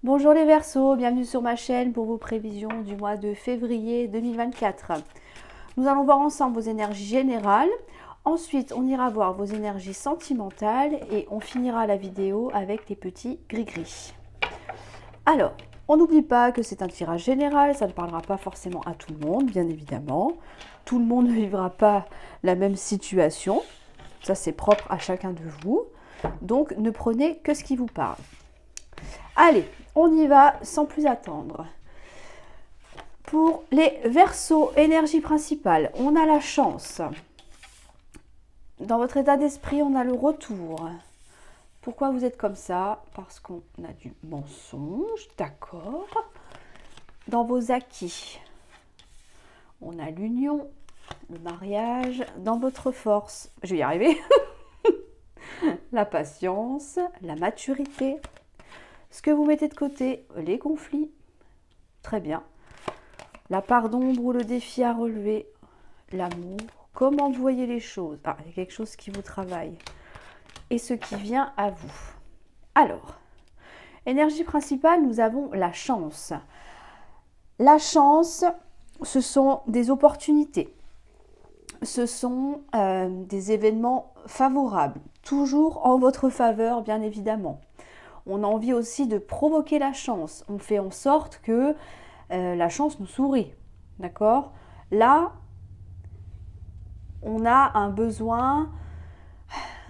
Bonjour les Verseaux, bienvenue sur ma chaîne pour vos prévisions du mois de février 2024. Nous allons voir ensemble vos énergies générales. Ensuite, on ira voir vos énergies sentimentales et on finira la vidéo avec les petits gris-gris. Alors, on n'oublie pas que c'est un tirage général, ça ne parlera pas forcément à tout le monde, bien évidemment. Tout le monde ne vivra pas la même situation. Ça, c'est propre à chacun de vous. Donc, ne prenez que ce qui vous parle. Allez, on y va sans plus attendre. Pour les Verseaux, énergie principale, on a la chance. Dans votre état d'esprit, on a le retour. Pourquoi vous êtes comme ça? Parce qu'on a du mensonge, d'accord. Dans vos acquis, on a l'union, le mariage. Dans votre force, je vais y arriver. La patience, la maturité. Ce que vous mettez de côté, les conflits. Très bien. La part d'ombre ou le défi à relever, l'amour. Comment vous voyez les choses? Ah, il y a quelque chose qui vous travaille. Et ce qui vient à vous. Alors, énergie principale, nous avons la chance. La chance, ce sont des opportunités. Ce sont des événements favorables. Toujours en votre faveur, bien évidemment. On a envie aussi de provoquer la chance. On fait en sorte que la chance nous sourit. D'accord? Là, on a un besoin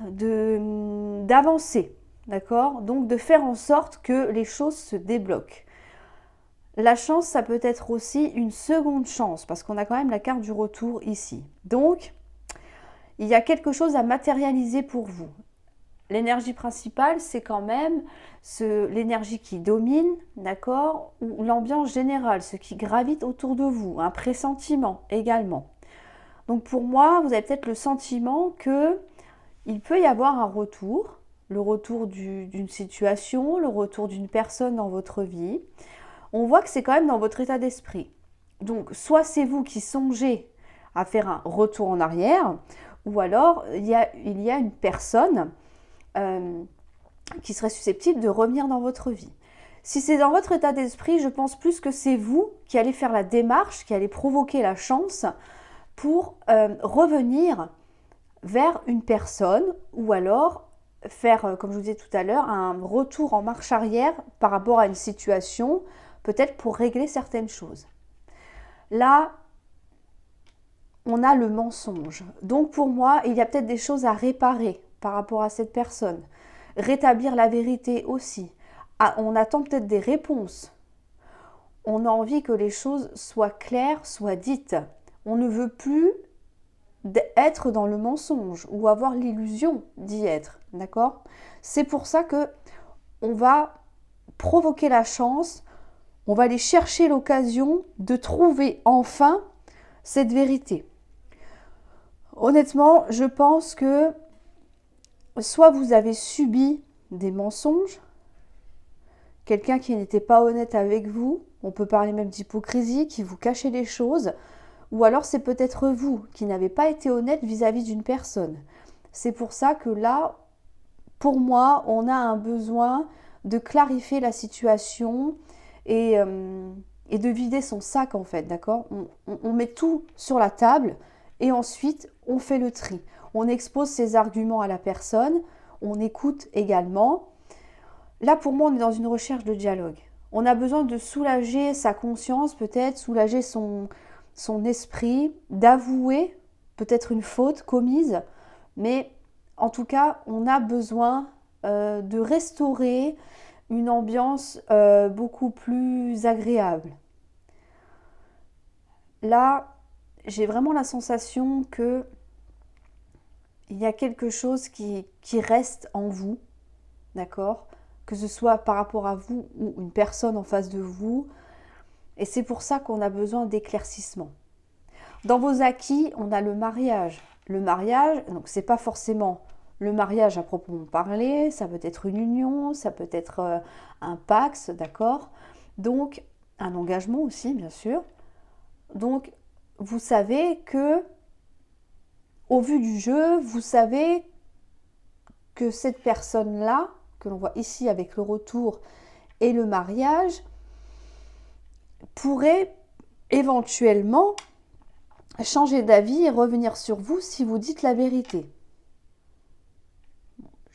d'avancer. D'accord? Donc de faire en sorte que les choses se débloquent. La chance, ça peut être aussi une seconde chance, parce qu'on a quand même la carte du retour ici. Donc, il y a quelque chose à matérialiser pour vous. L'énergie principale, c'est quand même l'énergie qui domine, d'accord, ou l'ambiance générale, ce qui gravite autour de vous, un pressentiment également. Donc pour moi, vous avez peut-être le sentiment que il peut y avoir un retour, le retour d'une situation, le retour d'une personne dans votre vie. On voit que c'est quand même dans votre état d'esprit. Donc soit c'est vous qui songez à faire un retour en arrière, ou alors il y a une personne qui serait susceptible de revenir dans votre vie. Si c'est dans votre état d'esprit, je pense plus que c'est vous qui allez faire la démarche, qui allez provoquer la chance pour revenir vers une personne ou alors faire, comme je vous disais tout à l'heure, un retour en marche arrière par rapport à une situation, peut-être pour régler certaines choses. Là, on a le mensonge. Donc pour moi, il y a peut-être des choses à réparer par rapport à cette personne. Rétablir la vérité aussi. Ah, on attend peut-être des réponses. On a envie que les choses soient claires, soient dites. On ne veut plus être dans le mensonge ou avoir l'illusion d'y être, d'accord? C'est pour ça que on va provoquer la chance, on va aller chercher l'occasion de trouver enfin cette vérité. Honnêtement, je pense que soit vous avez subi des mensonges, quelqu'un qui n'était pas honnête avec vous, on peut parler même d'hypocrisie, qui vous cachait des choses, ou alors c'est peut-être vous qui n'avez pas été honnête vis-à-vis d'une personne. C'est pour ça que là, pour moi, on a un besoin de clarifier la situation et de vider son sac en fait, d'accord? On met tout sur la table et ensuite on fait le tri. On expose ses arguments à la personne, on écoute également. Là, pour moi, on est dans une recherche de dialogue. On a besoin de soulager sa conscience, peut-être, soulager son esprit, d'avouer peut-être une faute commise, mais en tout cas, on a besoin de restaurer une ambiance beaucoup plus agréable. Là, j'ai vraiment la sensation que il y a quelque chose qui reste en vous, d'accord? Que ce soit par rapport à vous ou une personne en face de vous. Et c'est pour ça qu'on a besoin d'éclaircissement. Dans vos acquis, on a le mariage. Le mariage, donc c'est pas forcément le mariage à proprement parler, ça peut être une union, ça peut être un pax, d'accord? Donc, un engagement aussi, bien sûr. Donc, vous savez que, au vu du jeu, vous savez que cette personne-là, que l'on voit ici avec le retour Et le mariage pourrait éventuellement changer d'avis et revenir sur vous si vous dites la vérité.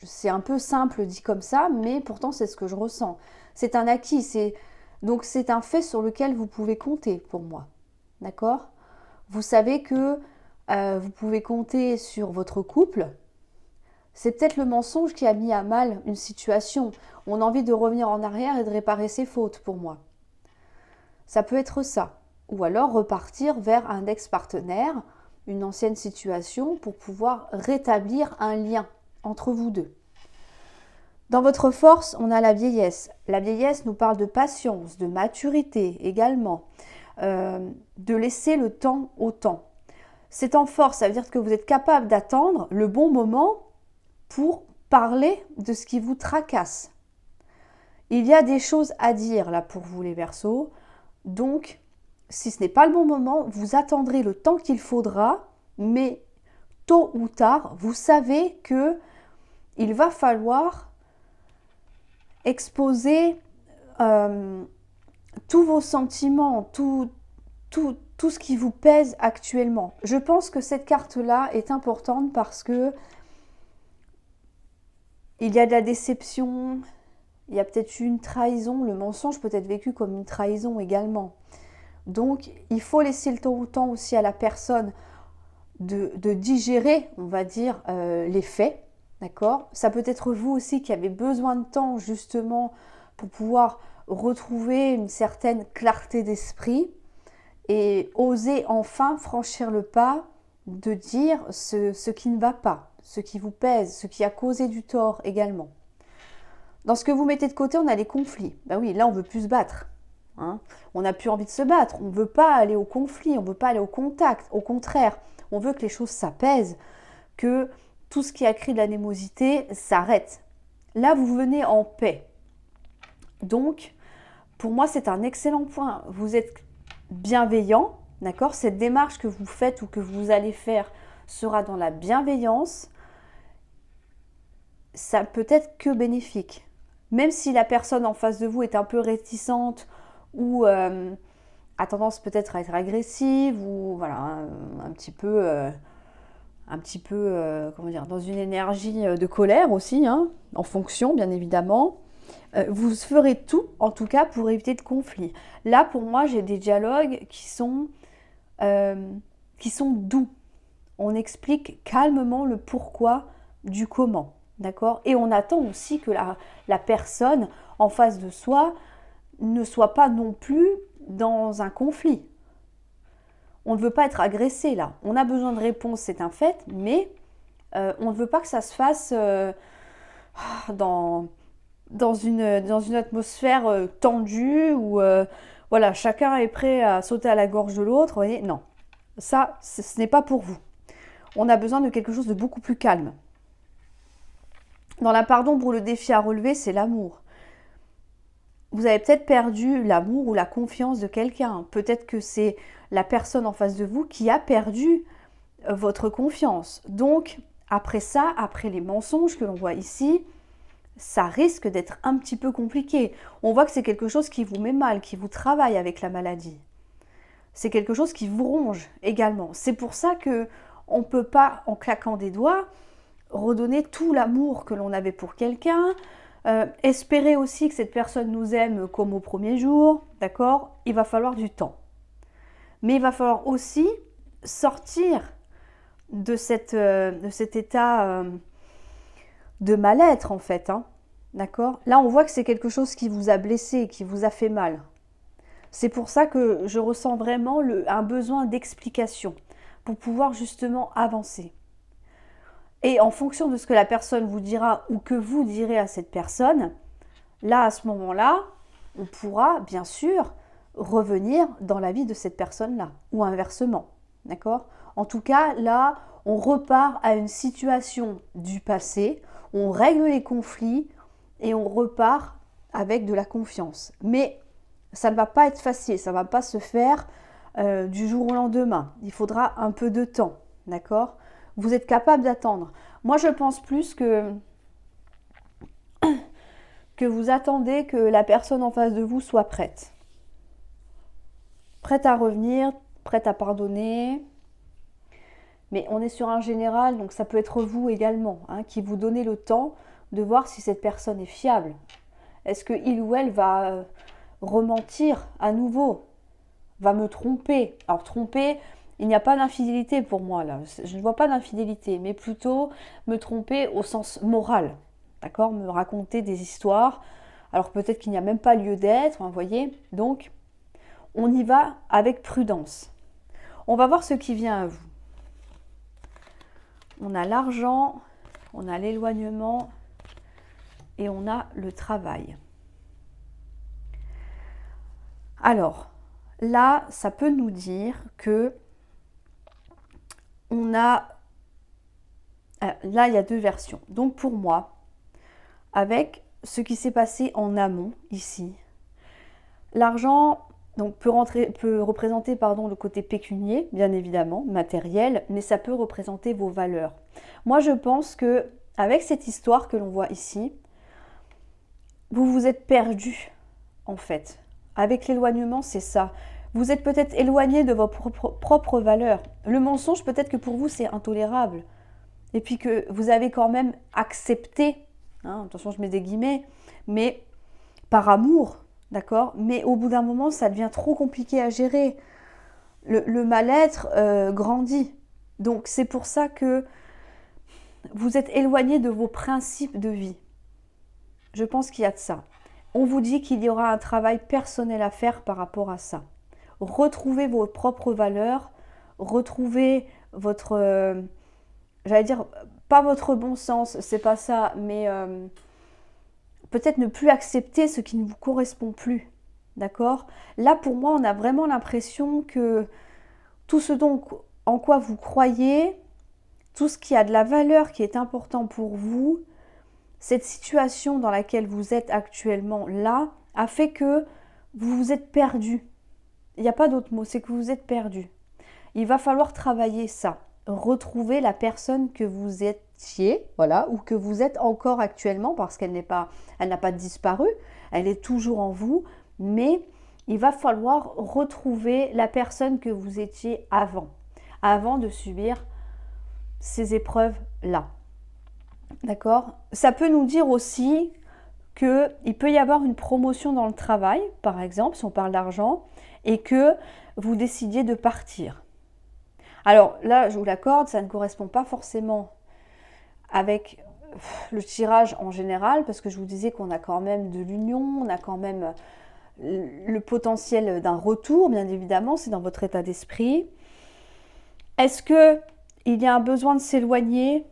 C'est un peu simple dit comme ça, mais pourtant c'est ce que je ressens. C'est un acquis, donc c'est un fait sur lequel vous pouvez compter pour moi. D'accord? Vous savez que vous pouvez compter sur votre couple. C'est peut-être le mensonge qui a mis à mal une situation. On a envie de revenir en arrière et de réparer ses fautes pour moi. Ça peut être ça. Ou alors repartir vers un ex-partenaire, une ancienne situation pour pouvoir rétablir un lien entre vous deux. Dans votre force, on a la vieillesse. La vieillesse nous parle de patience, de maturité également, de laisser le temps au temps. C'est en force, ça veut dire que vous êtes capable d'attendre le bon moment pour parler de ce qui vous tracasse. Il y a des choses à dire là pour vous les Verseaux, donc si ce n'est pas le bon moment, vous attendrez le temps qu'il faudra, mais tôt ou tard, vous savez que il va falloir exposer tous vos sentiments, tout ce qui vous pèse actuellement. Je pense que cette carte-là est importante parce que il y a de la déception, il y a peut-être une trahison, le mensonge peut être vécu comme une trahison également. Donc, il faut laisser le temps aussi à la personne de digérer, on va dire, les faits. D'accord? Ça peut être vous aussi qui avez besoin de temps justement pour pouvoir retrouver une certaine clarté d'esprit et oser enfin franchir le pas de dire ce qui ne va pas, ce qui vous pèse, ce qui a causé du tort également. Dans ce que vous mettez de côté, on a les conflits. Ben oui, là on veut plus se battre. Hein, on n'a plus envie de se battre, on ne veut pas aller au conflit, on ne veut pas aller au contact. Au contraire, on veut que les choses s'apaisent, que tout ce qui a créé de l'animosité s'arrête. Là, vous venez en paix. Donc, pour moi, c'est un excellent point. Vous êtes bienveillant, d'accord? Cette démarche que vous faites ou que vous allez faire sera dans la bienveillance. Ça peut être que bénéfique. Même si la personne en face de vous est un peu réticente ou a tendance peut-être à être agressive ou voilà, un petit peu comment dire, dans une énergie de colère aussi, hein, en fonction bien évidemment. Vous ferez tout en tout cas pour éviter de conflit. Là pour moi j'ai des dialogues qui sont doux. On explique calmement le pourquoi du comment. D'accord? Et on attend aussi que la personne en face de soi ne soit pas non plus dans un conflit. On ne veut pas être agressé là. On a besoin de réponses, c'est un fait, mais on ne veut pas que ça se fasse dans une atmosphère tendue où voilà, chacun est prêt à sauter à la gorge de l'autre. Vous voyez, non, ça, ce n'est pas pour vous. On a besoin de quelque chose de beaucoup plus calme. Dans la part d'ombre, le défi à relever, c'est l'amour. Vous avez peut-être perdu l'amour ou la confiance de quelqu'un. Peut-être que c'est la personne en face de vous qui a perdu votre confiance. Donc, après ça, après les mensonges que l'on voit ici, ça risque d'être un petit peu compliqué. On voit que c'est quelque chose qui vous met mal, qui vous travaille avec la maladie. C'est quelque chose qui vous ronge également. C'est pour ça qu'on ne peut pas, en claquant des doigts, redonner tout l'amour que l'on avait pour quelqu'un, espérer aussi que cette personne nous aime comme au premier jour, d'accord? Il va falloir du temps. Mais il va falloir aussi sortir de cet état de mal-être en fait, hein, d'accord? Là on voit que c'est quelque chose qui vous a blessé, qui vous a fait mal. C'est pour ça que je ressens vraiment un besoin d'explication pour pouvoir justement avancer. Et en fonction de ce que la personne vous dira ou que vous direz à cette personne, là, à ce moment-là, on pourra bien sûr revenir dans la vie de cette personne-là ou inversement. D'accord? En tout cas, là, on repart à une situation du passé, on règle les conflits et on repart avec de la confiance. Mais ça ne va pas être facile, ça ne va pas se faire du jour au lendemain. Il faudra un peu de temps. D'accord? Vous êtes capable d'attendre. Moi, je pense plus que que vous attendez que la personne en face de vous soit prête. Prête à revenir, prête à pardonner. Mais on est sur un général, donc ça peut être vous également, hein, qui vous donnez le temps de voir si cette personne est fiable. Est-ce qu'il ou elle va rementir à nouveau, va me tromper? Alors tromper, il n'y a pas d'infidélité pour moi là, je ne vois pas d'infidélité, mais plutôt me tromper au sens moral, d'accord? Me raconter des histoires, alors peut-être qu'il n'y a même pas lieu d'être, hein, vous voyez? Donc, on y va avec prudence. On va voir ce qui vient à vous. On a l'argent, on a l'éloignement et on a le travail. Alors, là, ça peut nous dire que on a... Là, il y a deux versions. Donc, pour moi, avec ce qui s'est passé en amont, ici, l'argent donc, peut représenter le côté pécunier, bien évidemment, matériel, mais ça peut représenter vos valeurs. Moi, je pense que avec cette histoire que l'on voit ici, vous vous êtes perdu, en fait. Avec l'éloignement, c'est ça. Vous êtes peut-être éloigné de vos propres valeurs. Le mensonge, peut-être que pour vous, c'est intolérable. Et puis que vous avez quand même accepté, hein, attention, je mets des guillemets, mais par amour, d'accord? Mais au bout d'un moment, ça devient trop compliqué à gérer. Le mal-être grandit. Donc, c'est pour ça que vous êtes éloigné de vos principes de vie. Je pense qu'il y a de ça. On vous dit qu'il y aura un travail personnel à faire par rapport à ça. Retrouvez vos propres valeurs, retrouvez votre, j'allais dire, pas votre bon sens, c'est pas ça, mais peut-être ne plus accepter ce qui ne vous correspond plus. D'accord? Là, pour moi, on a vraiment l'impression que tout ce en quoi vous croyez, tout ce qui a de la valeur, qui est important pour vous, cette situation dans laquelle vous êtes actuellement là, a fait que vous vous êtes perdu. Il n'y a pas d'autre mot, c'est que vous vous êtes perdu. Il va falloir travailler ça, retrouver la personne que vous étiez, voilà, ou que vous êtes encore actuellement, parce qu'elle n'a pas disparu, elle est toujours en vous, mais il va falloir retrouver la personne que vous étiez avant de subir ces épreuves-là. D'accord? Ça peut nous dire aussi qu'il peut y avoir une promotion dans le travail, par exemple, si on parle d'argent, et que vous décidiez de partir. Alors là, je vous l'accorde, ça ne correspond pas forcément avec le tirage en général, parce que je vous disais qu'on a quand même de l'union, on a quand même le potentiel d'un retour, bien évidemment, c'est dans votre état d'esprit. Est-ce qu'il y a un besoin de s'éloigner?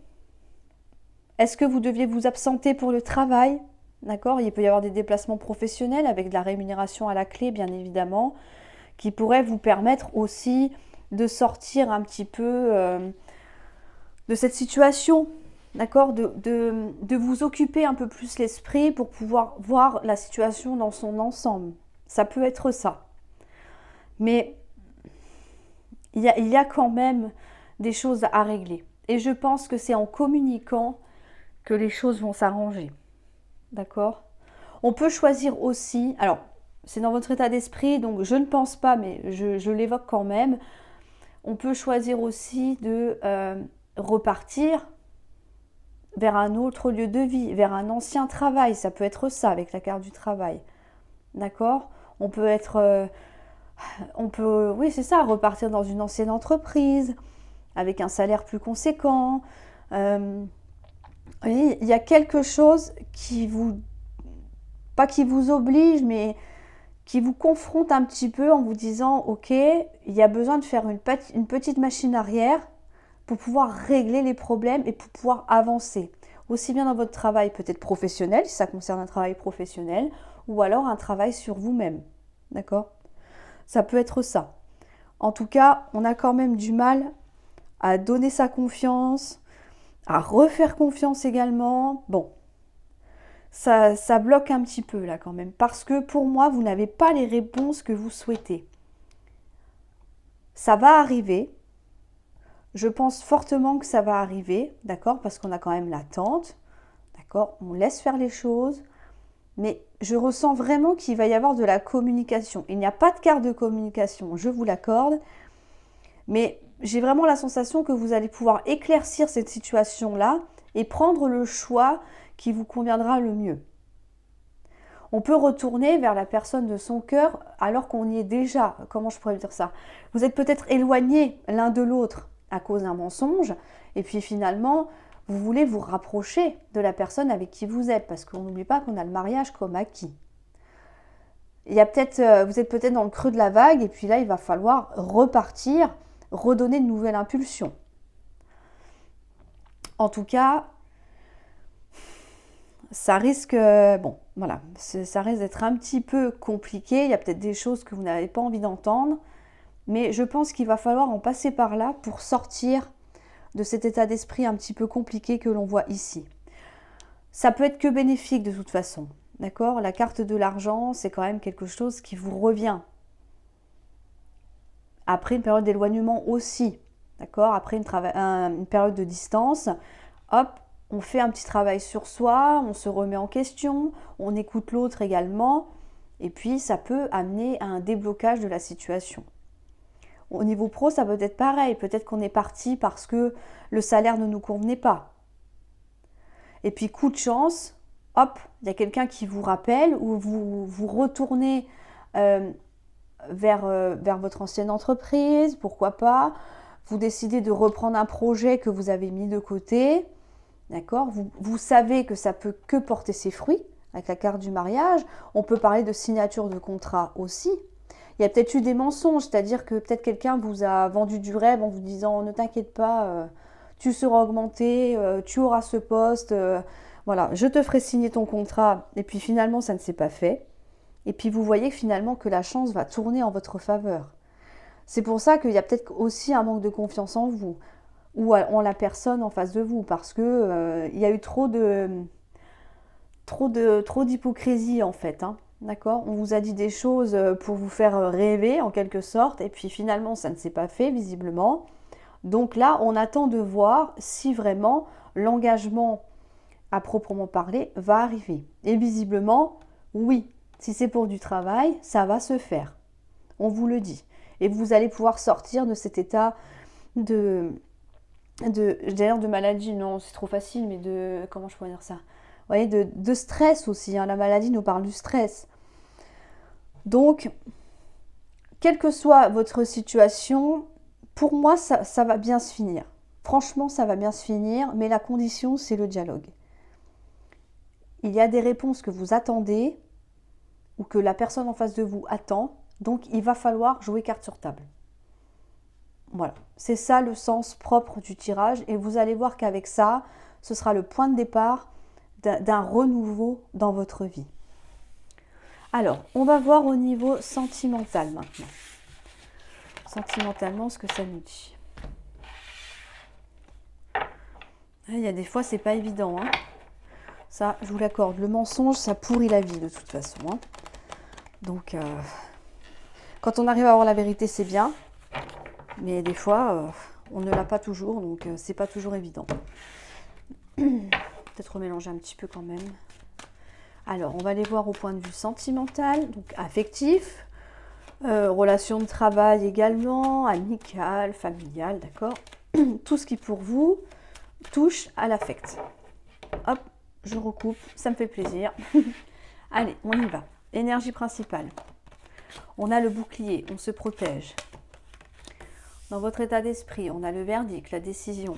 Est-ce que vous deviez vous absenter pour le travail? D'accord? Il peut y avoir des déplacements professionnels avec de la rémunération à la clé, bien évidemment, qui pourraient vous permettre aussi de sortir un petit peu de cette situation, d'accord? De vous occuper un peu plus l'esprit pour pouvoir voir la situation dans son ensemble. Ça peut être ça. Mais il y a quand même des choses à régler. Et je pense que c'est en communiquant que les choses vont s'arranger. D'accord? On peut choisir aussi, alors c'est dans votre état d'esprit, donc je ne pense pas, mais je l'évoque quand même. On peut choisir aussi de repartir vers un autre lieu de vie, vers un ancien travail. Ça peut être ça avec la carte du travail. D'accord? On peut être... oui, c'est ça, repartir dans une ancienne entreprise, avec un salaire plus conséquent. Oui, il y a quelque chose qui vous... pas qui vous oblige, mais qui vous confronte un petit peu en vous disant « Ok, il y a besoin de faire une petite machine arrière pour pouvoir régler les problèmes et pour pouvoir avancer. » Aussi bien dans votre travail peut-être professionnel, si ça concerne un travail professionnel, ou alors un travail sur vous-même. D'accord? Ça peut être ça. En tout cas, on a quand même du mal à donner sa confiance, à refaire confiance également. Bon, ça bloque un petit peu là quand même, parce que pour moi, vous n'avez pas les réponses que vous souhaitez. Ça va arriver. Je pense fortement que ça va arriver, d'accord? Parce qu'on a quand même l'attente, d'accord? On laisse faire les choses. mais je ressens vraiment qu'il va y avoir de la communication. Il n'y a pas de carte de communication, je vous l'accorde, mais j'ai vraiment la sensation que vous allez pouvoir éclaircir cette situation-là et prendre le choix qui vous conviendra le mieux. On peut retourner vers la personne de son cœur alors qu'on y est déjà. Comment je pourrais dire ça? Vous êtes peut-être éloignés l'un de l'autre à cause d'un mensonge, et puis finalement, vous voulez vous rapprocher de la personne avec qui vous êtes, parce qu'on n'oublie pas qu'on a le mariage comme acquis. Vous êtes peut-être dans le creux de la vague, et puis là, il va falloir repartir, redonner de nouvelles impulsions. En tout cas, ça risque, ça risque d'être un petit peu compliqué. Il y a peut-être des choses que vous n'avez pas envie d'entendre, mais je pense qu'il va falloir en passer par là pour sortir de cet état d'esprit un petit peu compliqué que l'on voit ici. Ça peut être que bénéfique de toute façon, d'accord? La carte de l'argent, c'est quand même quelque chose qui vous revient. Après une période d'éloignement aussi, d'accord? Après une période de distance, hop, on fait un petit travail sur soi, on se remet en question, on écoute l'autre également, et puis ça peut amener à un déblocage de la situation. Au niveau pro, ça peut être pareil, peut-être qu'on est parti parce que le salaire ne nous convenait pas. Et puis coup de chance, hop, il y a quelqu'un qui vous rappelle, ou vous retournez vers votre ancienne entreprise, pourquoi pas, vous décidez de reprendre un projet que vous avez mis de côté, d'accord, vous savez que ça peut que porter ses fruits avec la carte du mariage. On peut parler de signature de contrat aussi. Il y a peut-être eu des mensonges, c'est-à-dire que peut-être quelqu'un vous a vendu du rêve en vous disant « ne t'inquiète pas, tu seras augmenté, tu auras ce poste, voilà, je te ferai signer ton contrat » et puis finalement ça ne s'est pas fait. Et puis vous voyez finalement que la chance va tourner en votre faveur. C'est pour ça qu'il y a peut-être aussi un manque de confiance en vous ou en la personne en face de vous, parce que il y a eu trop d'hypocrisie en fait, hein. D'accord? On vous a dit des choses pour vous faire rêver en quelque sorte, et puis finalement ça ne s'est pas fait visiblement. Donc là, on attend de voir si vraiment l'engagement à proprement parler va arriver. Et visiblement, oui, si c'est pour du travail, ça va se faire. On vous le dit. Et vous allez pouvoir sortir de cet état d'ailleurs de maladie, non, c'est trop facile, mais comment je pourrais dire ça? Vous voyez, de stress aussi, hein. La maladie nous parle du stress. Donc, quelle que soit votre situation, pour moi, ça va bien se finir. Franchement, ça va bien se finir, mais la condition, c'est le dialogue. Il y a des réponses que vous attendez ou que la personne en face de vous attend, donc il va falloir jouer carte sur table. Voilà, c'est ça le sens propre du tirage, et vous allez voir qu'avec ça, ce sera le point de départ d'un renouveau dans votre vie. Alors, on va voir au niveau sentimental maintenant. Sentimentalement, ce que ça nous dit. Il y a des fois, c'est pas évident, hein. Ça, je vous l'accorde. Le mensonge, ça pourrit la vie de toute façon, hein. Donc, quand on arrive à avoir la vérité, c'est bien. Mais des fois, on ne l'a pas toujours, donc c'est pas toujours évident. Peut-être remélanger un petit peu quand même. Alors, on va aller voir au point de vue sentimental, donc affectif, relation de travail également, amical, familial, d'accord. Tout ce qui pour vous touche à l'affect. Hop, je recoupe, ça me fait plaisir. Allez, on y va. Énergie principale. On a le bouclier, on se protège. Dans votre état d'esprit, on a le verdict, la décision.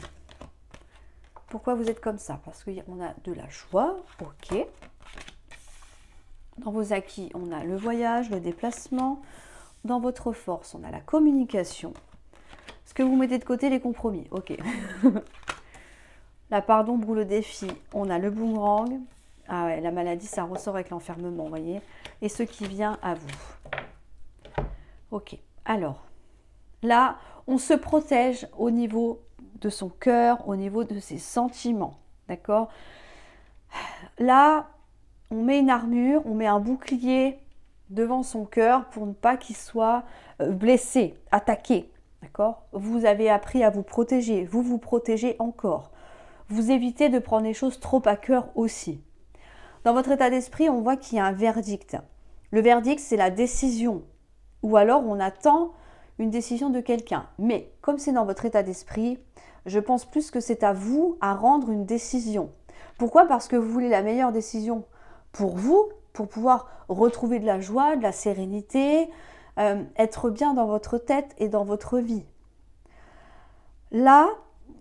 Pourquoi vous êtes comme ça? Parce qu'on a de la joie, ok. Dans vos acquis, on a le voyage, le déplacement. Dans votre force, on a la communication. Est-ce que vous mettez de côté les compromis? Ok. La part d'ombre ou le défi, on a le boomerang. Ah ouais, la maladie, ça ressort avec l'enfermement, vous voyez. Et ce qui vient à vous. Ok, alors, là, on se protège au niveau de son cœur, au niveau de ses sentiments, d'accord? Là, on met une armure, on met un bouclier devant son cœur pour ne pas qu'il soit blessé, attaqué, d'accord? Vous avez appris à vous protéger, vous vous protégez encore. Vous évitez de prendre les choses trop à cœur aussi. Dans votre état d'esprit, on voit qu'il y a un verdict. Le verdict, c'est la décision. Ou alors, on attend une décision de quelqu'un. Mais comme c'est dans votre état d'esprit, je pense plus que c'est à vous à rendre une décision. Pourquoi? Parce que vous voulez la meilleure décision pour vous, pour pouvoir retrouver de la joie, de la sérénité, être bien dans votre tête et dans votre vie. Là,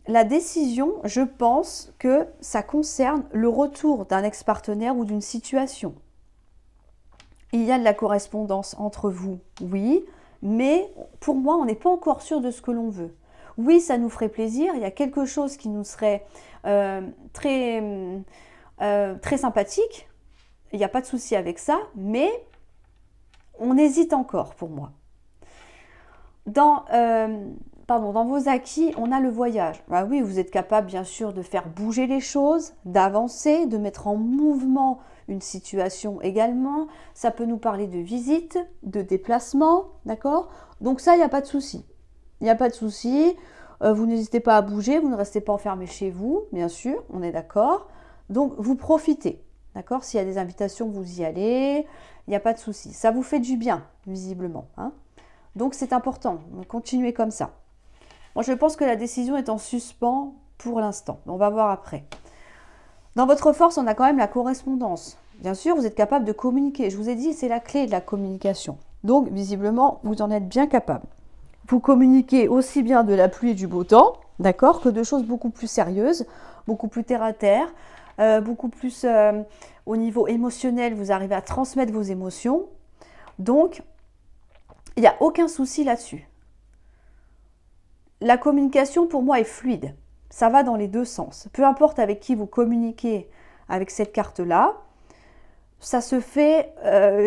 la décision, je pense que ça concerne le retour d'un ex-partenaire ou d'une situation. Il y a de la correspondance entre vous, oui, mais pour moi, on n'est pas encore sûr de ce que l'on veut. Oui, ça nous ferait plaisir, il y a quelque chose qui nous serait très sympathique, il n'y a pas de souci avec ça, mais on hésite encore pour moi. Dans vos acquis, on a le voyage. Ah oui, vous êtes capable bien sûr de faire bouger les choses, d'avancer, de mettre en mouvement une situation également. Ça peut nous parler de visite, de déplacement, d'accord? Donc ça, il n'y a pas de souci. Il n'y a pas de souci. Vous n'hésitez pas à bouger, vous ne restez pas enfermé chez vous, bien sûr, on est d'accord. Donc vous profitez, d'accord? S'il y a des invitations, vous y allez, il n'y a pas de souci. Ça vous fait du bien, visiblement, hein? Donc c'est important, continuez comme ça. Moi je pense que la décision est en suspens pour l'instant, on va voir après. Dans votre force, on a quand même la correspondance. Bien sûr, vous êtes capable de communiquer. Je vous ai dit, c'est la clé de la communication. Donc visiblement, vous en êtes bien capable. Vous communiquez aussi bien de la pluie et du beau temps, d'accord, que de choses beaucoup plus sérieuses, beaucoup plus terre à terre, beaucoup plus au niveau émotionnel, vous arrivez à transmettre vos émotions. Donc, il n'y a aucun souci là-dessus. La communication, pour moi, est fluide. Ça va dans les deux sens. Peu importe avec qui vous communiquez avec cette carte-là, ça se fait,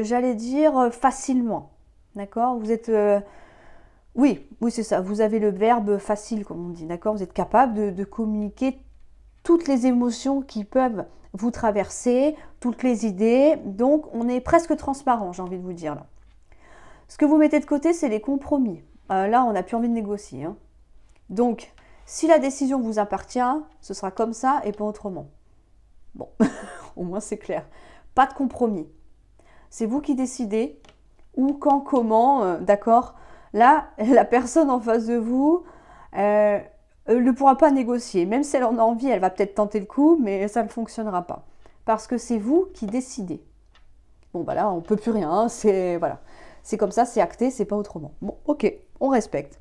j'allais dire, facilement. D'accord? Vous êtes... oui, c'est ça. Vous avez le verbe facile, comme on dit. D'accord? Vous êtes capable de communiquer toutes les émotions qui peuvent vous traverser, toutes les idées. Donc, on est presque transparent, j'ai envie de vous dire là. Ce que vous mettez de côté, c'est les compromis. Là, on n'a plus envie de négocier, hein. Donc, si la décision vous appartient, ce sera comme ça et pas autrement. Bon, au moins c'est clair. Pas de compromis. C'est vous qui décidez où, quand, comment, d'accord? Là, la personne en face de vous ne pourra pas négocier. Même si elle en a envie, elle va peut-être tenter le coup, mais ça ne fonctionnera pas. Parce que c'est vous qui décidez. Bon, bah là, on ne peut plus rien, hein, voilà. C'est comme ça, c'est acté, c'est pas autrement. Bon, ok, on respecte.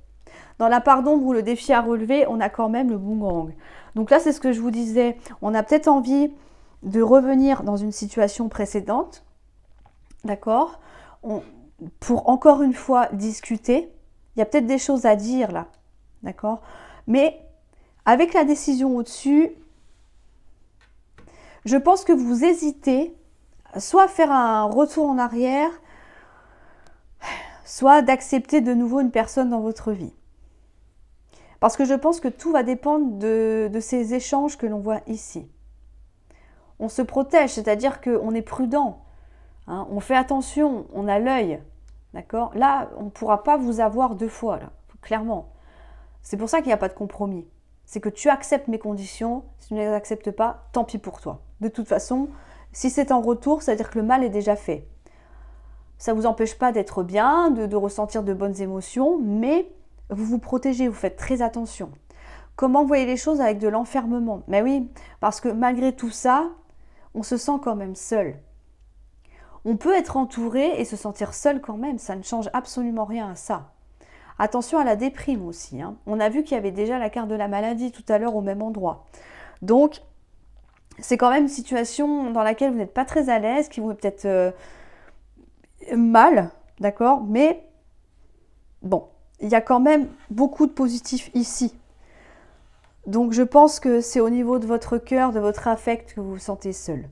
Dans la part d'ombre ou le défi à relever, on a quand même le boomerang. Donc là, c'est ce que je vous disais. On a peut-être envie de revenir dans une situation précédente, d'accord? Pour encore une fois discuter. Il y a peut-être des choses à dire là, d'accord? Mais avec la décision au-dessus, je pense que vous hésitez soit à faire un retour en arrière, soit d'accepter de nouveau une personne dans votre vie. Parce que je pense que tout va dépendre de ces échanges que l'on voit ici. On se protège, c'est-à-dire qu'on est prudent, hein, on fait attention, on a l'œil, d'accord? Là, on ne pourra pas vous avoir deux fois, là, clairement. C'est pour ça qu'il n'y a pas de compromis. C'est que tu acceptes mes conditions, si tu ne les acceptes pas, tant pis pour toi. De toute façon, si c'est en retour, c'est-à-dire que le mal est déjà fait. Ça ne vous empêche pas d'être bien, de ressentir de bonnes émotions, mais vous vous protégez, vous faites très attention. Comment vous voyez les choses avec de l'enfermement? Mais oui, parce que malgré tout ça, on se sent quand même seul. On peut être entouré et se sentir seul quand même, ça ne change absolument rien à ça. Attention à la déprime aussi, hein. On a vu qu'il y avait déjà la carte de la maladie tout à l'heure au même endroit. Donc, c'est quand même une situation dans laquelle vous n'êtes pas très à l'aise, qui vous met peut-être mal, d'accord? Mais bon, il y a quand même beaucoup de positifs ici. Donc je pense que c'est au niveau de votre cœur, de votre affect que vous vous sentez seul.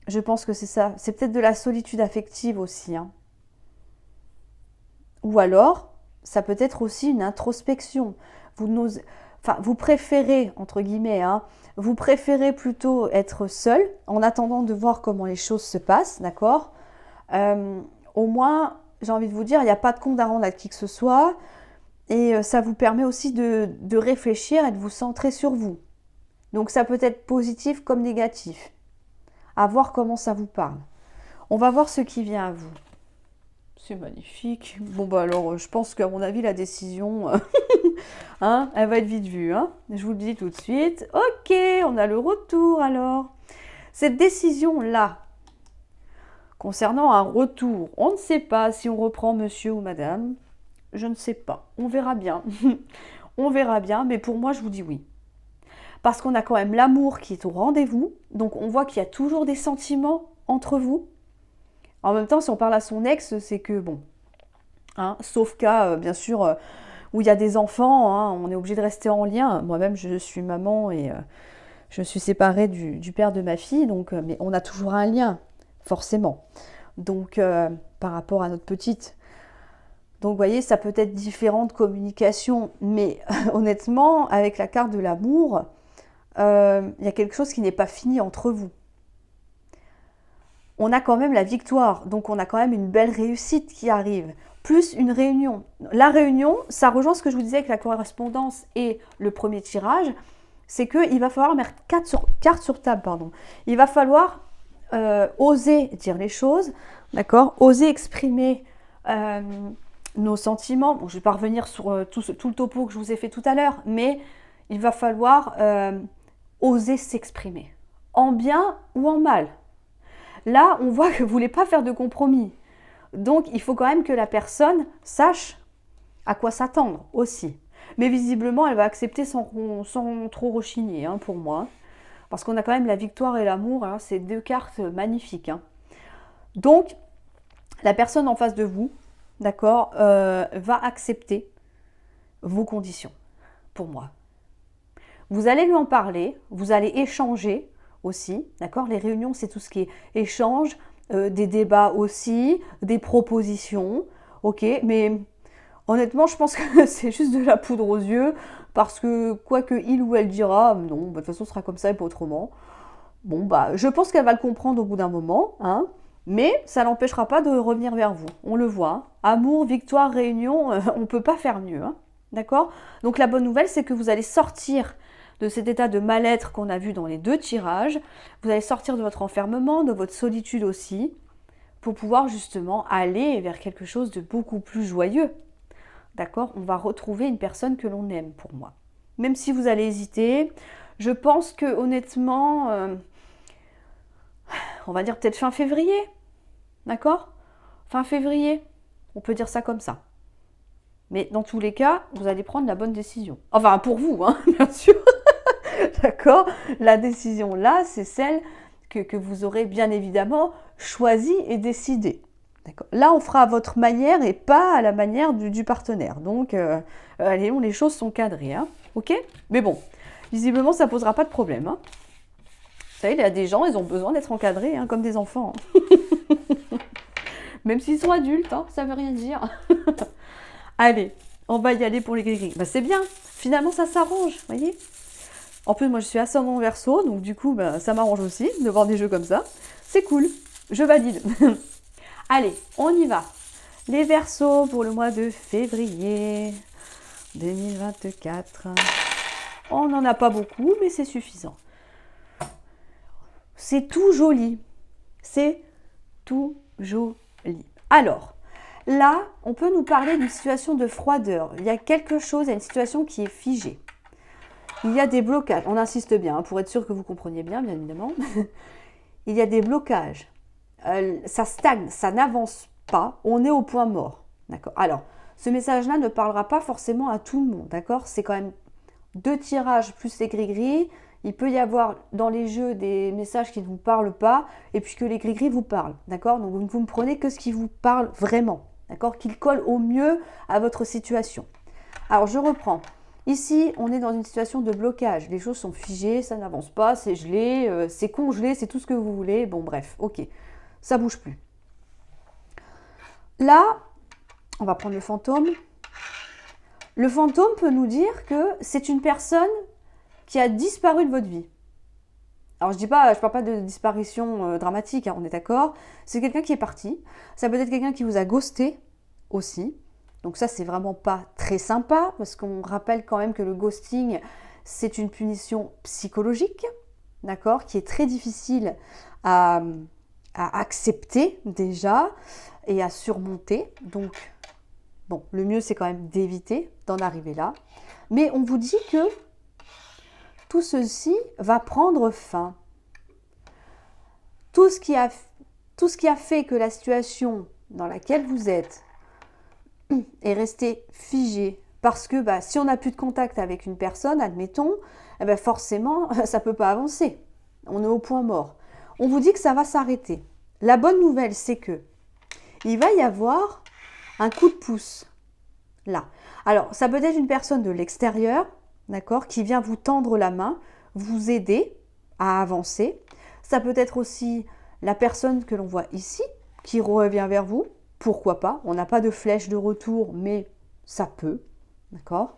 Je pense que c'est ça. C'est peut-être de la solitude affective aussi, hein. Ou alors, ça peut être aussi une introspection. Vous préférez, entre guillemets, hein, vous préférez plutôt être seul en attendant de voir comment les choses se passent, d'accord? Au moins, j'ai envie de vous dire, il n'y a pas de compte à rendre à qui que ce soit. Et ça vous permet aussi de réfléchir et de vous centrer sur vous. Donc ça peut être positif comme négatif. à voir comment ça vous parle. On va voir ce qui vient à vous. C'est magnifique. Bon, bah alors, je pense qu'à mon avis, la décision, hein, elle va être vite vue. Hein. Je vous le dis tout de suite. Ok, on a le retour alors. Cette décision-là, concernant un retour, on ne sait pas si on reprend monsieur ou madame. Je ne sais pas. On verra bien. On verra bien, mais pour moi, je vous dis oui. Parce qu'on a quand même l'amour qui est au rendez-vous. Donc, on voit qu'il y a toujours des sentiments entre vous. En même temps, si on parle à son ex, c'est que bon, hein, sauf cas, bien sûr, où il y a des enfants, hein, on est obligé de rester en lien. Moi-même, je suis maman et je suis séparée du père de ma fille, donc, mais on a toujours un lien, forcément. Donc, par rapport à notre petite. Donc, vous voyez, ça peut être différentes communications, mais honnêtement, avec la carte de l'amour, il y a quelque chose qui n'est pas fini entre vous. On a quand même la victoire, donc on a quand même une belle réussite qui arrive, plus une réunion. La réunion, ça rejoint ce que je vous disais avec la correspondance et le premier tirage, c'est qu'il va falloir mettre cartes sur table. Pardon. Il va falloir oser dire les choses, d'accord, oser exprimer nos sentiments. Bon, je ne vais pas revenir sur tout le topo que je vous ai fait tout à l'heure, mais il va falloir oser s'exprimer, en bien ou en mal. Là, on voit que vous ne voulez pas faire de compromis. Donc, il faut quand même que la personne sache à quoi s'attendre aussi. Mais visiblement, elle va accepter sans trop rechigner, hein, pour moi. Parce qu'on a quand même la victoire et l'amour. Hein, c'est deux cartes magnifiques. Hein. Donc, la personne en face de vous, d'accord, va accepter vos conditions, pour moi. Vous allez lui en parler, vous allez échanger aussi, d'accord. Les réunions, c'est tout ce qui est échange, des débats aussi, des propositions, ok. Mais honnêtement, je pense que c'est juste de la poudre aux yeux, parce que quoi que il ou elle dira, non, bah, de toute façon, ce sera comme ça et pas autrement. Bon, bah, je pense qu'elle va le comprendre au bout d'un moment, hein, mais ça n'empêchera pas de revenir vers vous. On le voit, hein. Amour, victoire, réunion, on ne peut pas faire mieux, hein, d'accord. Donc la bonne nouvelle, c'est que vous allez sortir de cet état de mal-être qu'on a vu dans les deux tirages. Vous allez sortir de votre enfermement, de votre solitude aussi, pour pouvoir justement aller vers quelque chose de beaucoup plus joyeux. D'accord? On va retrouver une personne que l'on aime, pour moi. Même si vous allez hésiter, je pense que honnêtement, on va dire peut-être fin février. D'accord? Fin février. On peut dire ça comme ça. Mais dans tous les cas, vous allez prendre la bonne décision. Enfin, pour vous, hein, bien sûr. D'accord? La décision là, c'est celle que vous aurez bien évidemment choisie et décidée. D'accord? Là, on fera à votre manière et pas à la manière du partenaire. Donc, allez, les choses sont cadrées. Hein? Ok? Mais bon, visiblement, ça ne posera pas de problème. Hein? Vous savez, il y a des gens, ils ont besoin d'être encadrés, hein, comme des enfants. Hein. Même s'ils sont adultes, hein, ça ne veut rien dire. Allez, on va y aller pour les gris-gris. Bah, c'est bien, finalement, ça s'arrange, vous voyez? En plus, moi, je suis ascendant Verseau, donc du coup, bah, ça m'arrange aussi de voir des jeux comme ça. C'est cool, je valide. Allez, on y va. Les Verseaux pour le mois de février 2024. On n'en a pas beaucoup, mais c'est suffisant. C'est tout joli. C'est tout joli. Alors, là, on peut nous parler d'une situation de froideur. Il y a quelque chose, il y a une situation qui est figée. Il y a des blocages, on insiste bien, hein, pour être sûr que vous compreniez bien, bien évidemment. Il y a des blocages, ça stagne, ça n'avance pas, on est au point mort. D'accord. Alors, ce message-là ne parlera pas forcément à tout le monde, d'accord. C'est quand même 2 tirages plus les gris-gris. Il peut y avoir dans les jeux des messages qui ne vous parlent pas, et puis que les gris-gris vous parlent, d'accord. Donc vous ne prenez que ce qui vous parle vraiment, d'accord, qu'il colle au mieux à votre situation. Alors, je reprends. Ici, on est dans une situation de blocage. Les choses sont figées, ça n'avance pas, c'est gelé, c'est congelé, c'est tout ce que vous voulez. Bon, bref, ok, ça bouge plus. Là, on va prendre le fantôme. Le fantôme peut nous dire que c'est une personne qui a disparu de votre vie. Alors, je parle pas de disparition dramatique, hein, on est d'accord. C'est quelqu'un qui est parti. Ça peut être quelqu'un qui vous a ghosté aussi. Donc ça, c'est vraiment pas très sympa, parce qu'on rappelle quand même que le ghosting, c'est une punition psychologique, d'accord, qui est très difficile à, à accepter déjà et à surmonter. Donc, bon, le mieux, c'est quand même d'éviter d'en arriver là. Mais on vous dit que tout ceci va prendre fin. Tout ce qui a fait que la situation dans laquelle vous êtes est restée figée, parce que si on n'a plus de contact avec une personne, admettons, forcément, ça ne peut pas avancer. On est au point mort. On vous dit que ça va s'arrêter. La bonne nouvelle, c'est que il va y avoir un coup de pouce là. Alors, ça peut être une personne de l'extérieur, d'accord, qui vient vous tendre la main, vous aider à avancer. Ça peut être aussi la personne que l'on voit ici, qui revient vers vous. Pourquoi pas? On n'a pas de flèche de retour, mais ça peut, d'accord?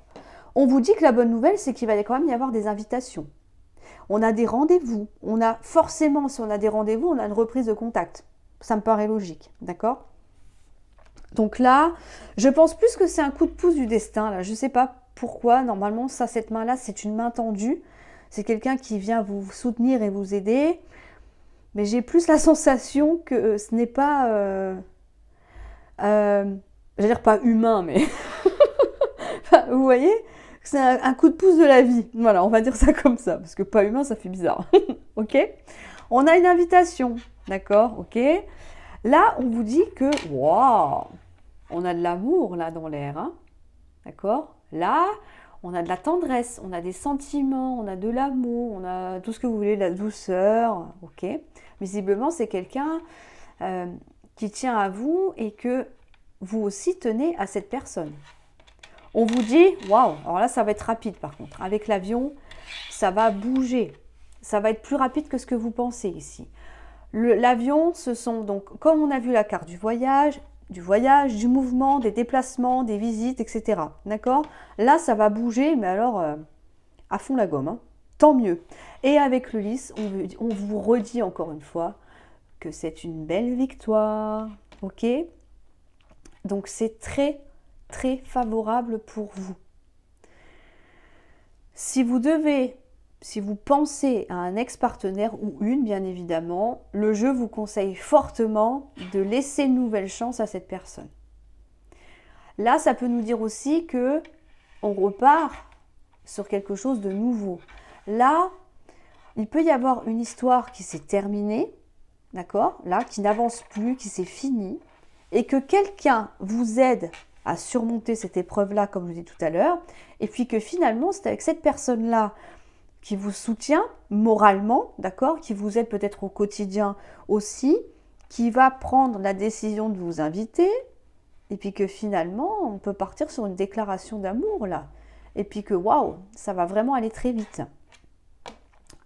On vous dit que la bonne nouvelle, c'est qu'il va quand même y avoir des invitations. On a des rendez-vous. On a forcément, si on a des rendez-vous, on a une reprise de contact. Ça me paraît logique, d'accord? Donc là, je pense plus que c'est un coup de pouce du destin. Là. Je ne sais pas pourquoi. Normalement, cette main-là, c'est une main tendue. C'est quelqu'un qui vient vous soutenir et vous aider. Mais j'ai plus la sensation que ce n'est pas... je vais dire pas humain, mais... enfin, vous voyez? C'est un coup de pouce de la vie. Voilà, on va dire ça comme ça. Parce que pas humain, ça fait bizarre. Ok? On a une invitation. D'accord? Ok? Là, on vous dit que... Waouh! On a de l'amour là dans l'air, hein, d'accord? Là, on a de la tendresse, on a des sentiments, on a de l'amour, on a tout ce que vous voulez, de la douceur, ok? Visiblement, c'est quelqu'un qui tient à vous et que vous aussi tenez à cette personne. On vous dit, waouh, alors là, ça va être rapide par contre. Avec l'avion, ça va bouger, ça va être plus rapide que ce que vous pensez ici. L'avion, ce sont donc, comme on a vu la carte du voyage, du mouvement, des déplacements, des visites, etc. D'accord? Là, ça va bouger, mais alors à fond la gomme. Hein. Tant mieux. Et avec le lys, on vous redit encore une fois que c'est une belle victoire. Ok? Donc, c'est très, très favorable pour vous. Si vous pensez à un ex-partenaire ou une, bien évidemment, le jeu vous conseille fortement de laisser une nouvelle chance à cette personne. Là, ça peut nous dire aussi que on repart sur quelque chose de nouveau. Là, il peut y avoir une histoire qui s'est terminée, d'accord? Là, qui n'avance plus, qui s'est finie, et que quelqu'un vous aide à surmonter cette épreuve-là, comme je vous dis tout à l'heure, et puis que finalement, c'est avec cette personne-là qui vous soutient moralement, d'accord, qui vous aide peut-être au quotidien aussi, qui va prendre la décision de vous inviter, et puis que finalement, on peut partir sur une déclaration d'amour, là. Et puis que, waouh, ça va vraiment aller très vite.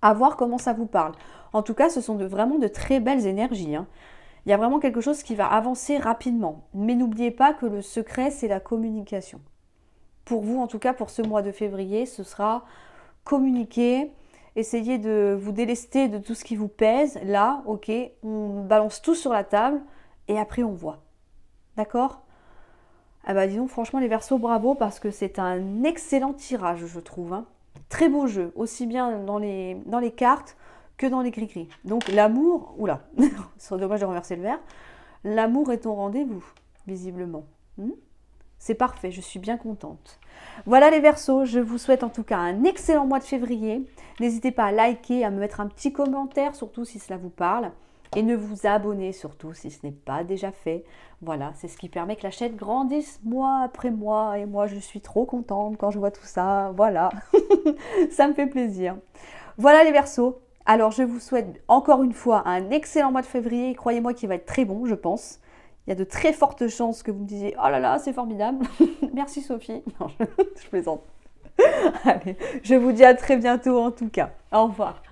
À voir comment ça vous parle. En tout cas, ce sont vraiment de très belles énergies. Hein. Il y a vraiment quelque chose qui va avancer rapidement. Mais n'oubliez pas que le secret, c'est la communication. Pour vous, en tout cas, pour ce mois de février, ce sera communiquer, essayez de vous délester de tout ce qui vous pèse. Là, ok, on balance tout sur la table et après on voit. D'accord? Ah bah disons franchement les Verseaux, bravo parce que c'est un excellent tirage, je trouve. Hein. Très beau jeu, aussi bien dans les cartes que dans les gris-gris. Donc l'amour, oula, ce serait dommage de renverser le verre. L'amour est au rendez-vous, visiblement. C'est parfait, je suis bien contente. Voilà les Verseaux, je vous souhaite en tout cas un excellent mois de février. N'hésitez pas à liker, à me mettre un petit commentaire, surtout si cela vous parle. Et ne vous abonner surtout si ce n'est pas déjà fait. Voilà, c'est ce qui permet que la chaîne grandisse mois après mois. Et moi, je suis trop contente quand je vois tout ça. Voilà, ça me fait plaisir. Voilà les Verseaux. Alors, je vous souhaite encore une fois un excellent mois de février. Croyez-moi qu'il va être très bon, je pense. Il y a de très fortes chances que vous me disiez « Oh là là, c'est formidable !» Merci Sophie. Non, je plaisante. Allez, je vous dis à très bientôt en tout cas. Au revoir.